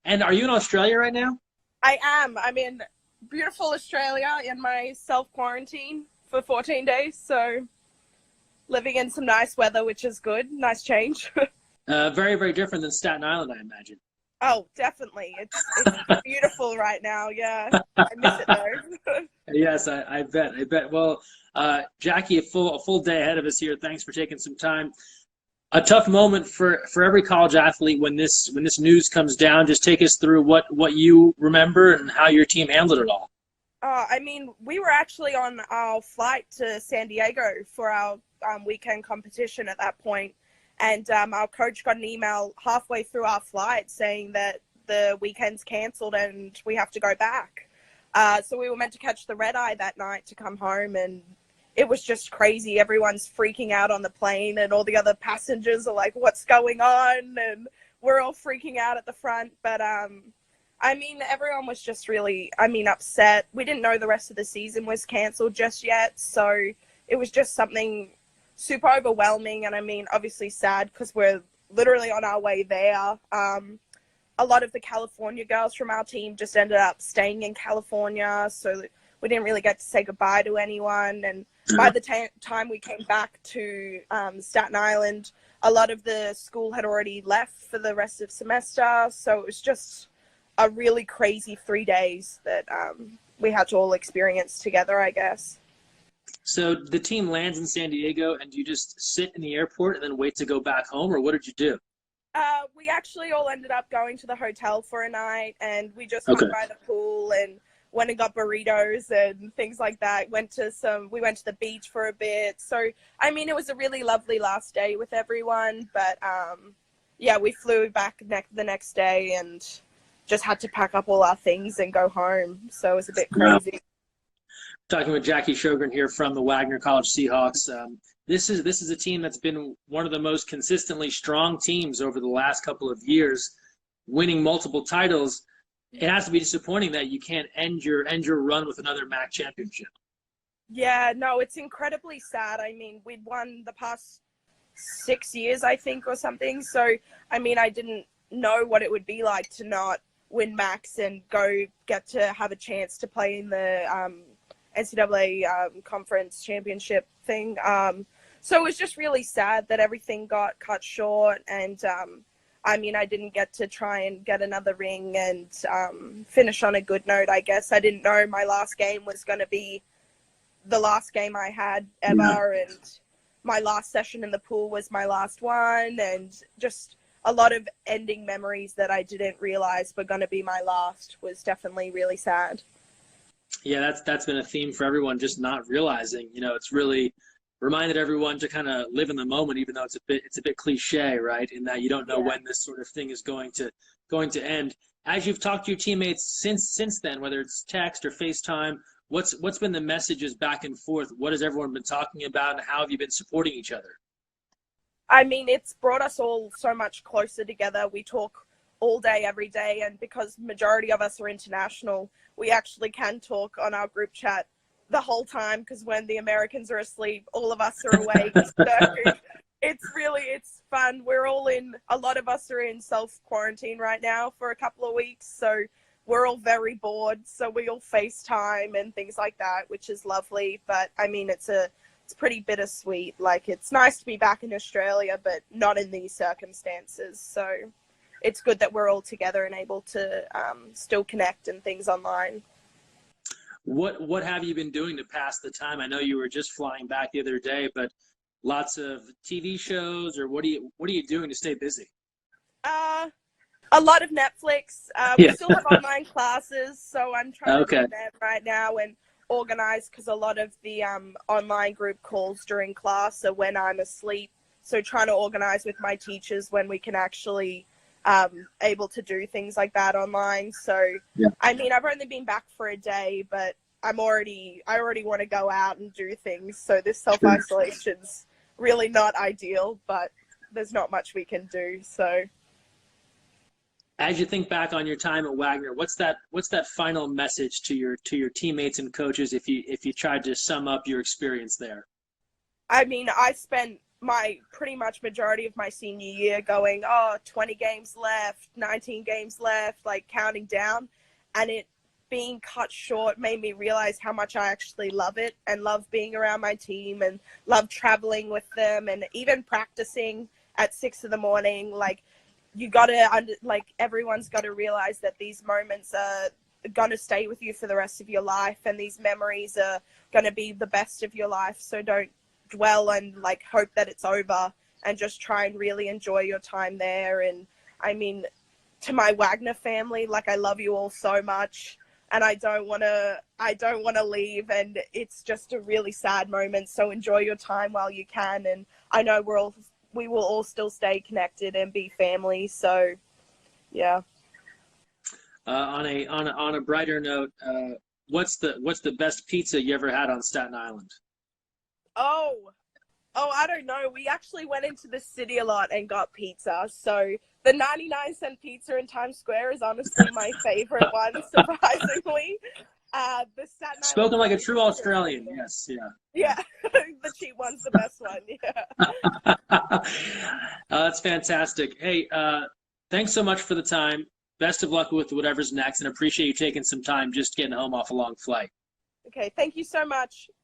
And are you in Australia right now? I am. I'm in beautiful Australia in my self-quarantine for 14 days. So living in some nice weather, which is good. Nice change. Very, very different than Staten Island, I imagine. Oh, definitely. It's beautiful right now. Yeah. I miss it though. Yes, I bet. I bet. Well, Jacqui, a full day ahead of us here. Thanks for taking some time. A tough moment for every college athlete when this news comes down. Just take us through what you remember and how your team handled it all. I mean, we were actually on our flight to San Diego for our weekend competition at that point, and our coach got an email halfway through our flight saying that the weekend's cancelled and we have to go back. So we were meant to catch the red eye that night to come home, and it was just crazy. Everyone's freaking out on the plane, and all the other passengers are like, "What's going on?" And we're all freaking out at the front, but I mean, everyone was just really, upset. We didn't know the rest of the season was cancelled just yet, so it was just something super overwhelming, and obviously sad because we're literally on our way there. A lot of the California girls from our team just ended up staying in California, so we didn't really get to say goodbye to anyone. And by the time we came back to Staten Island, a lot of the school had already left for the rest of semester, so it was just a really crazy 3 days that we had to all experience together, I guess. So the team lands in San Diego, and do you just sit in the airport and then wait to go back home, or what did you do? We actually all ended up going to the hotel for a night, and we just Okay. hung by the pool and went and got burritos and things like that. We went to the beach for a bit. So, it was a really lovely last day with everyone, but yeah, we flew back the next day and just had to pack up all our things and go home. So it was a bit Yeah. crazy. Talking with Jacqui Sjogren here from the Wagner College Seahawks. This is a team that's been one of the most consistently strong teams over the last couple of years, winning multiple titles. It has to be disappointing that you can't end your run with another MAC championship. Yeah, no, it's incredibly sad. We'd won the past 6 years, I think, or something. So, I didn't know what it would be like to not win Max and go get to have a chance to play in the NCAA conference championship thing. So it was just really sad that everything got cut short, and I didn't get to try and get another ring and finish on a good note, I guess. I didn't know my last game was going to be the last game I had ever, and my last session in the pool was my last one, and just a lot of ending memories that I didn't realize were going to be my last was definitely really sad. Yeah, that's been a theme for everyone, just not realizing. It's really reminded everyone to kind of live in the moment, even though it's a bit cliche, right? In that you don't know Yeah. when this sort of thing is going to end. As you've talked to your teammates since then, whether it's text or FaceTime, what's been the messages back and forth? What has everyone been talking about, and how have you been supporting each other? It's brought us all so much closer together. We talk all day, every day, and because majority of us are international, we actually can talk on our group chat the whole time, because when the Americans are asleep, all of us are awake. So it's fun. A lot of us are in self-quarantine right now for a couple of weeks, so we're all very bored, so we all FaceTime and things like that, which is lovely. But it's pretty bittersweet. Like, it's nice to be back in Australia, but not in these circumstances. So it's good that we're all together and able to still connect and things online. What have you been doing to pass the time? I know you were just flying back the other day, but lots of TV shows, or what are you doing to stay busy? Uh, a lot of Netflix. We Yeah. still have online classes, so I'm trying to do Okay. them right now and organize, because a lot of the online group calls during class are when I'm asleep. So trying to organize with my teachers when we can actually able to do things like that online. So, Yeah. I've only been back for a day, but I already want to go out and do things. So this Sure. self-isolation's really not ideal, but there's not much we can do. So, As you think back on your time at Wagner, what's that final message to your teammates and coaches if you tried to sum up your experience there? I spent my pretty much majority of my senior year going, oh, 20 games left, 19 games left, like counting down. And it being cut short made me realize how much I actually love it and love being around my team and love traveling with them and even practicing at 6 a.m. Like, you gotta, like, everyone's got to realize that these moments are going to stay with you for the rest of your life, and these memories are going to be the best of your life. So don't dwell and like hope that it's over, and just try and really enjoy your time there. And I mean, to my Wagner family, like, I love you all so much, and I don't want to leave, and it's just a really sad moment. So enjoy your time while you can, and I know we will all still stay connected and be family. So yeah. On a brighter note, what's the best pizza you ever had on Staten Island? Oh, I don't know. We actually went into the city a lot and got pizza. So the 99-cent pizza in Times Square is honestly my favorite one, surprisingly. The Staten Island Spoken like a true Australian. Yes, yeah. Yeah, the cheap one's the best one. Yeah. That's fantastic. Hey, thanks so much for the time. Best of luck with whatever's next, and appreciate you taking some time just getting home off a long flight. Okay, thank you so much.